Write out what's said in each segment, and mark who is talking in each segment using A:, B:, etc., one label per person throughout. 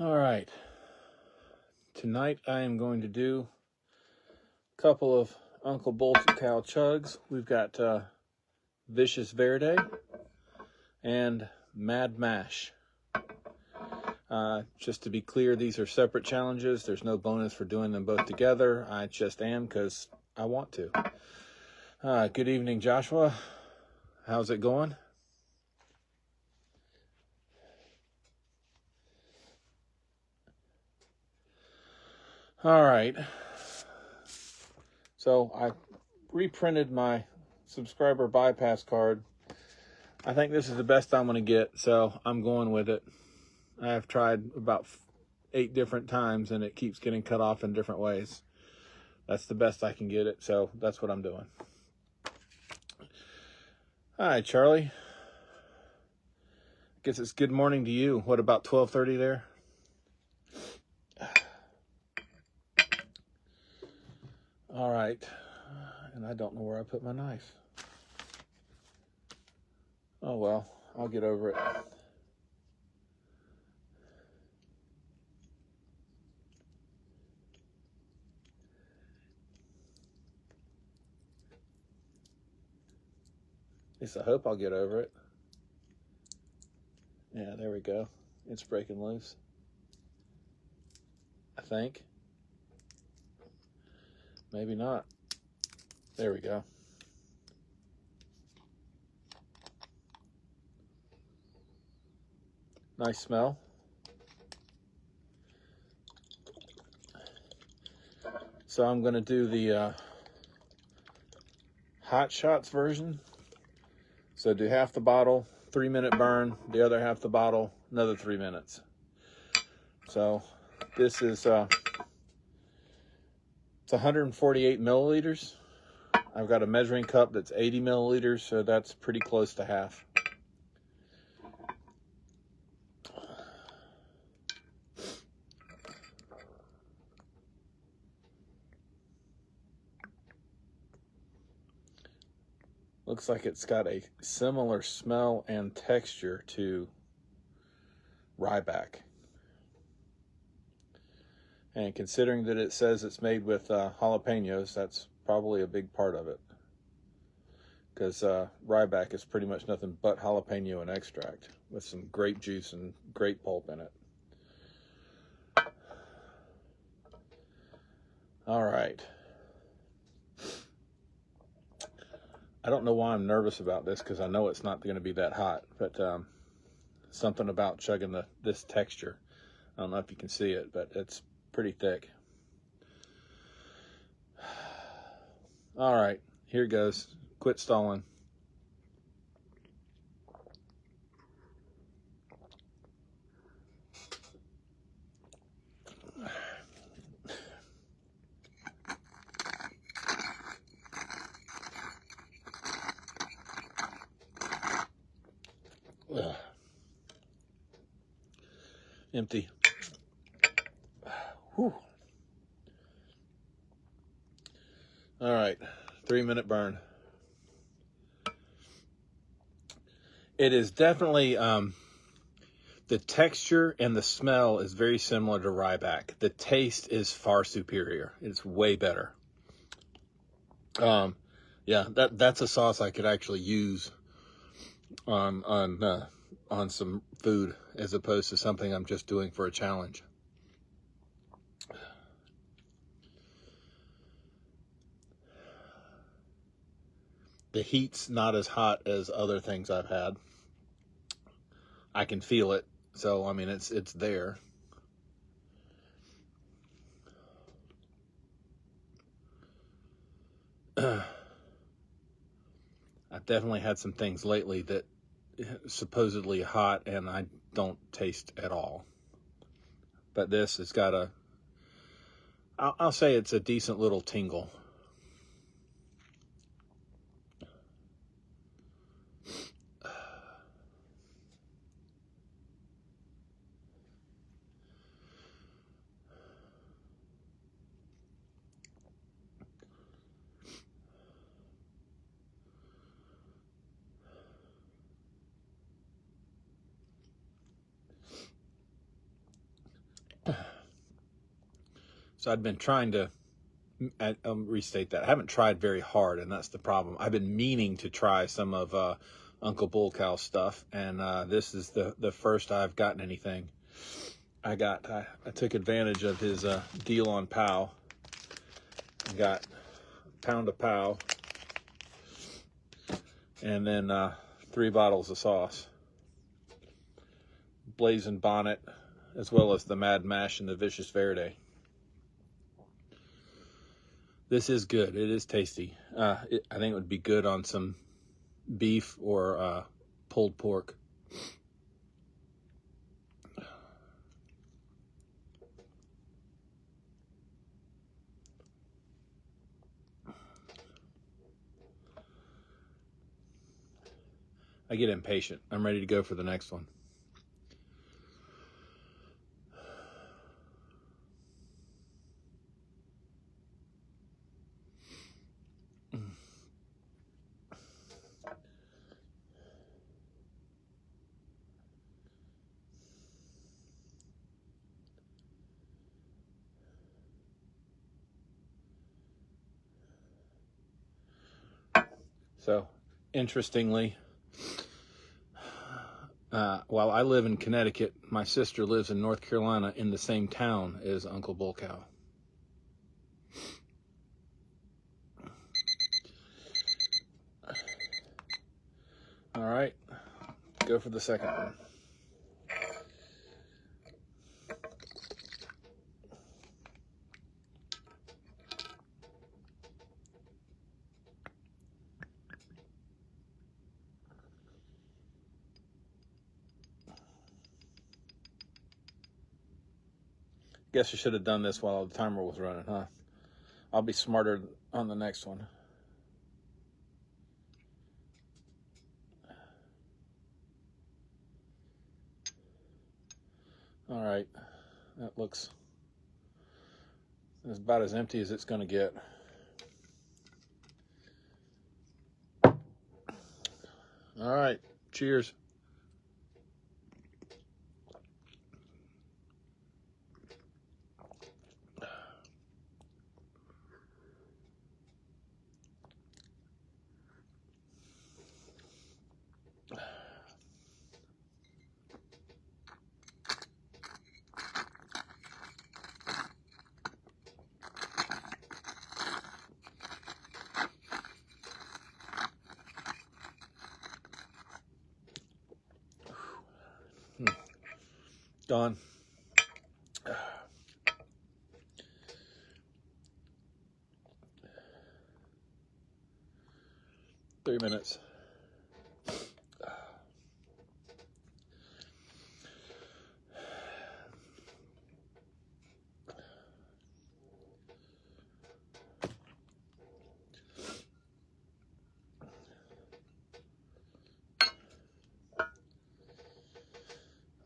A: All right. Tonight I am going to do a couple of Uncle Bullcow chugs. We've got Vicious Verde and Mad Mash. Just to be clear, these are separate challenges. There's no bonus for doing them both together. I just am because I want to. Good evening, Joshua. How's it going? All right. So I reprinted my subscriber bypass card. I think this is the best I'm going to get, so I'm going with it. I have tried about 8 different times, and it keeps getting cut off in different ways. That's the best I can get it, so that's what I'm doing. Hi, Charlie. Guess it's good morning to you. What, about 12:30 there? All right. And I don't know where I put my knife. Oh, well, I'll get over it. At least I hope I'll get over it. Yeah, there we go. It's breaking loose. I think. Maybe not. There we go. Nice smell. So I'm going to do the Hot Shots version. So do half the bottle, 3-minute burn, the other half the bottle, another 3 minutes. So this is it's 148 milliliters. I've got a measuring cup that's 80 milliliters, so that's pretty close to half. Looks like it's got a similar smell and texture to Ryback. And considering that it says it's made with jalapenos, that's probably a big part of it. Because Ryback is pretty much nothing but jalapeno and extract with some grape juice and grape pulp in it. All right. I don't know why I'm nervous about this, because I know it's not going to be that hot, but something about chugging this texture. I don't know if you can see it, but it's pretty thick. All right, here goes. Quit stalling. Ugh. Empty. Whew. All right, 3-minute burn. It is definitely, the texture and the smell is very similar to Ryback. The taste is far superior. It's way better. Yeah, that's a sauce I could actually use on some food, as opposed to something I'm just doing for a challenge. The heat's not as hot as other things I've had. I can feel it, so I mean it's there. I've definitely had some things lately that supposedly hot and I don't taste at all. But this has got I'll say it's a decent little tingle. So I'd been trying to, I'll restate that. I haven't tried very hard, and that's the problem. I've been meaning to try some of Uncle Bullcow stuff, and this is the first I've gotten anything. I took advantage of his deal on POW. I got a pound of POW, and then 3 bottles of sauce. Blazing Bonnet, as well as the Mad Mash and the Vicious Verde. This is good. It is tasty. I think it would be good on some beef or pulled pork. I get impatient. I'm ready to go for the next one. So, interestingly, while I live in Connecticut, my sister lives in North Carolina in the same town as Uncle Bullcow. All right, go for the second one. Guess I should have done this while the timer was running, huh? I'll be smarter on the next one. All right, that looks about as empty as it's going to get. All right, cheers. Done. 3 minutes.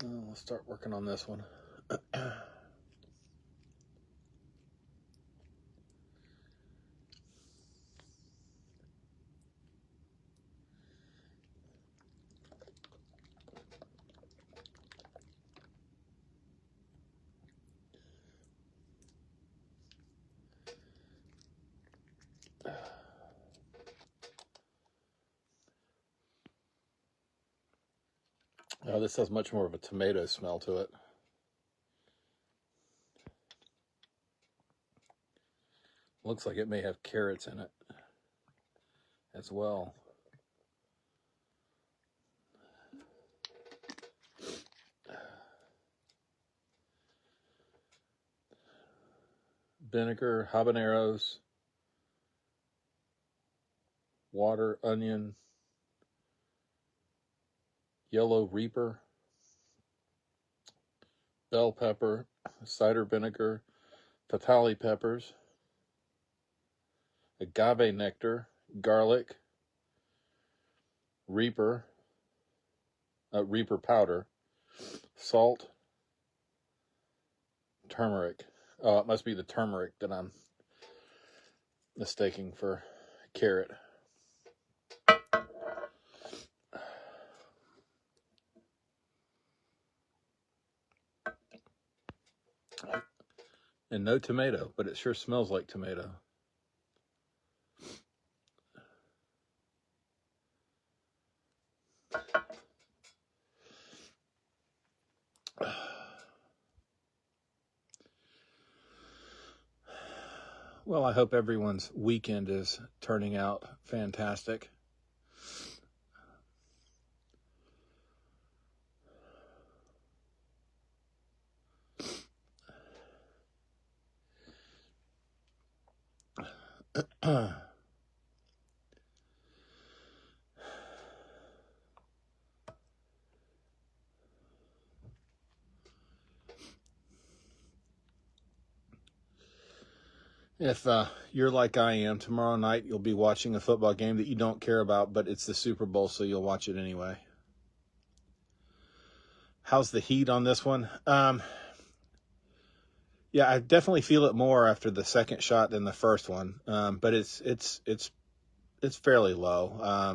A: We'll start working on this one. Oh, this has much more of a tomato smell to it. Looks like it may have carrots in it as well. Vinegar, habaneros, water, onion, yellow reaper, bell pepper, cider vinegar, fatali peppers, agave nectar, garlic, reaper powder, salt, turmeric. Oh, it must be the turmeric that I'm mistaking for carrot. and no tomato, but it sure smells like tomato. Well, I hope everyone's weekend is turning out fantastic. If you're like I am, tomorrow night you'll be watching a football game that you don't care about, but it's the Super Bowl, so you'll watch it anyway. How's the heat on this one? Yeah, I definitely feel it more after the second shot than the first one, but it's fairly low.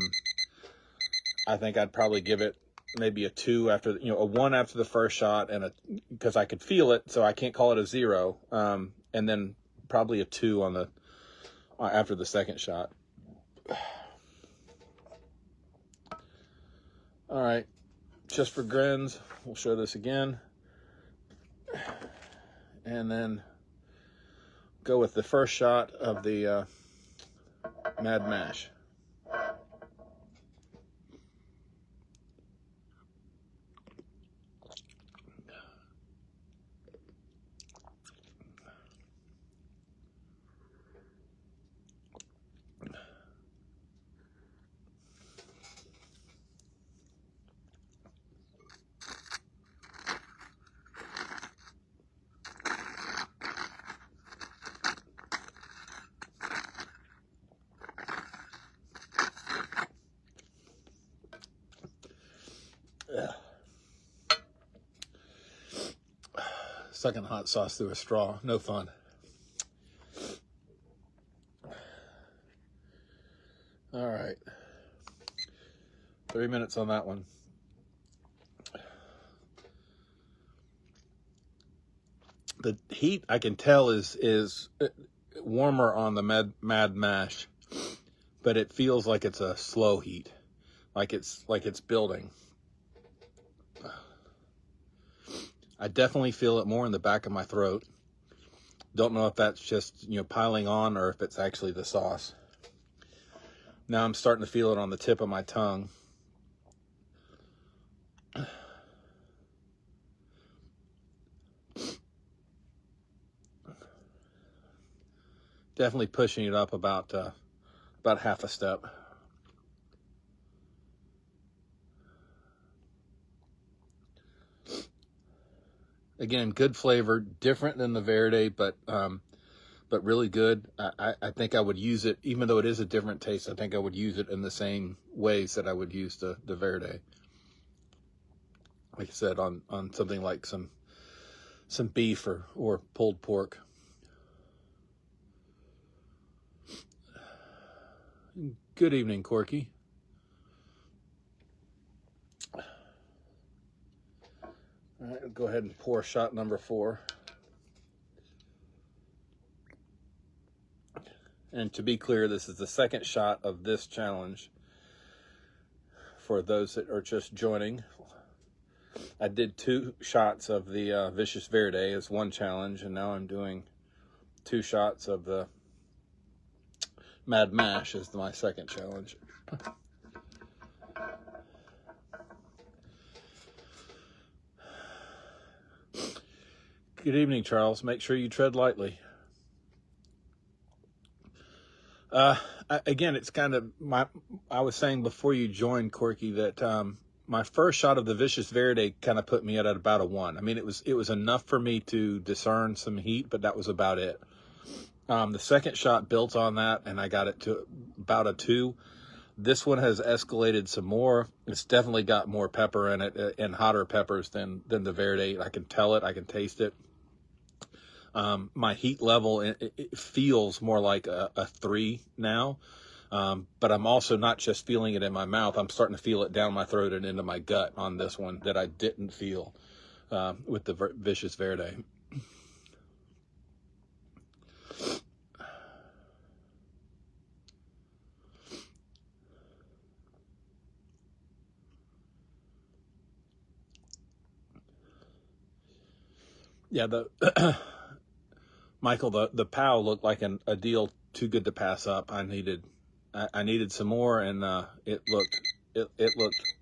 A: I think I'd probably give it maybe a 2 after, a 1 after the first shot, and because I could feel it, so I can't call it a 0. And then probably a 2 on after the second shot. All right, just for grins, we'll show this again, and then go with the first shot of the Mad Mash. Sucking hot sauce through a straw, no fun. All right, 3 minutes on that one. The heat, I can tell, is warmer on the Mad Mash, but it feels like it's a slow heat, like it's building. I definitely feel it more in the back of my throat. Don't know if that's just, piling on, or if it's actually the sauce. Now I'm starting to feel it on the tip of my tongue. Definitely pushing it up about half a step. Again, good flavor, different than the Verde, but really good. I think I would use it, even though it is a different taste, I think I would use it in the same ways that I would use the Verde. Like I said, on something like some beef or pulled pork. Good evening, Corky. All right, I'll go ahead and pour shot number 4. And to be clear, this is the second shot of this challenge. For those that are just joining, I did 2 shots of the Vicious Verde as one challenge, and now I'm doing 2 shots of the Mad Mash as my second challenge. Good evening, Charles. Make sure you tread lightly. Again, it's kind of I was saying before you joined, Corky, that my first shot of the Vicious Verde kind of put me at about a 1. I mean, it was enough for me to discern some heat, but that was about it. The second shot built on that, and I got it to about a 2. This one has escalated some more. It's definitely got more pepper in it, and hotter peppers than the Verde. I can tell it. I can taste it. My heat level, it feels more like a 3 now. But I'm also not just feeling it in my mouth. I'm starting to feel it down my throat and into my gut on this one that I didn't feel with the Vicious Verde. Yeah, the Michael, the POW looked like a deal too good to pass up. I needed some more, and it looked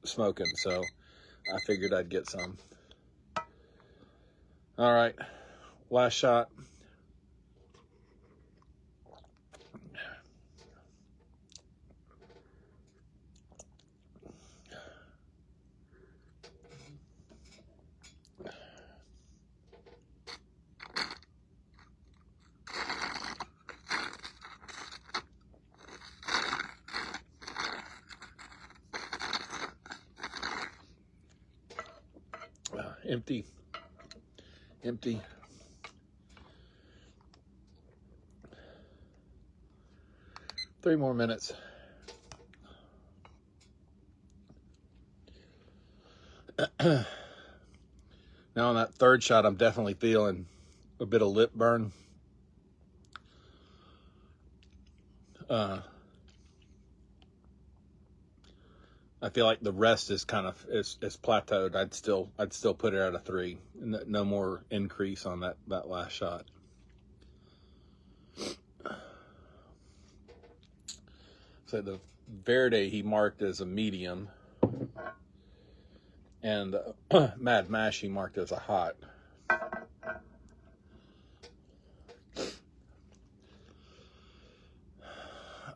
A: smoking, so I figured I'd get some. All right, last shot. Empty. 3 more minutes. Now on that third shot, I'm definitely feeling a bit of lip burn. I feel like the rest is kind of is plateaued. I'd still put it at a 3. No more increase on that last shot. So the Verde he marked as a medium, and Mad Mash he marked as a hot.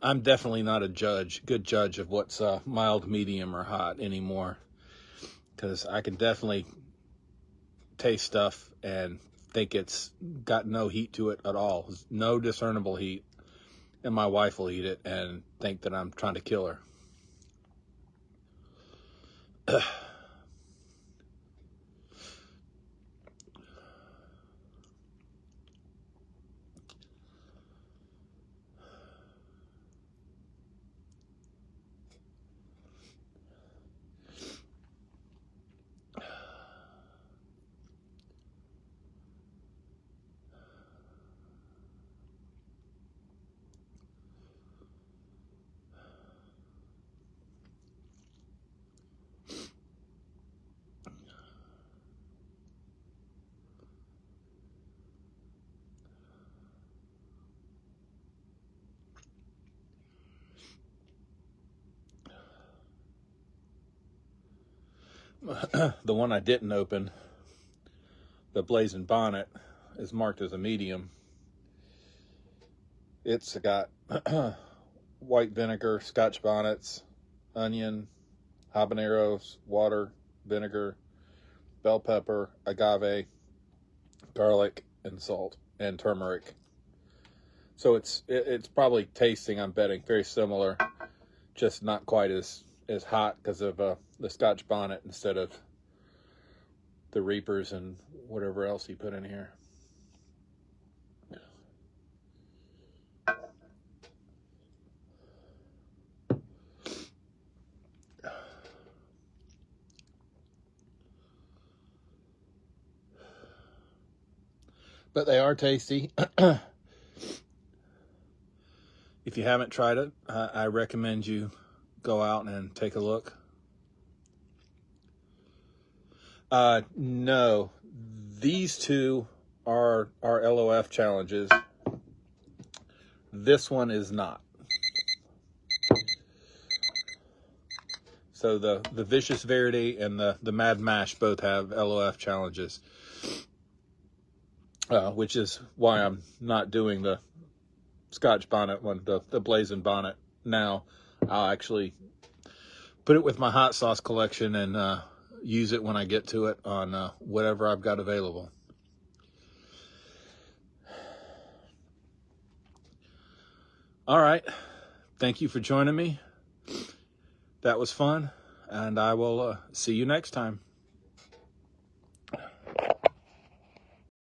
A: I'm definitely not a good judge of what's mild, medium, or hot anymore, because I can definitely taste stuff and think it's got no heat to it at all. There's no discernible heat, and my wife will eat it and think that I'm trying to kill her. The one I didn't open, the Blazing Bonnet, is marked as a medium. It's got white vinegar, Scotch bonnets, onion, habaneros, water, vinegar, bell pepper, agave, garlic, and salt, and turmeric. So it's probably tasting, I'm betting, very similar, just not quite as hot because of the Scotch bonnet instead of the Reapers and whatever else he put in here. But they are tasty. If you haven't tried it, I recommend you go out and take a look. No, these two are LoF challenges. This one is not. So the Vicious Verde and the Mad Mash both have LoF challenges, which is why I'm not doing the Scotch bonnet one, the Blazing Bonnet now. I'll actually put it with my hot sauce collection and use it when I get to it on whatever I've got available. All right. Thank you for joining me. That was fun, and I will see you next time.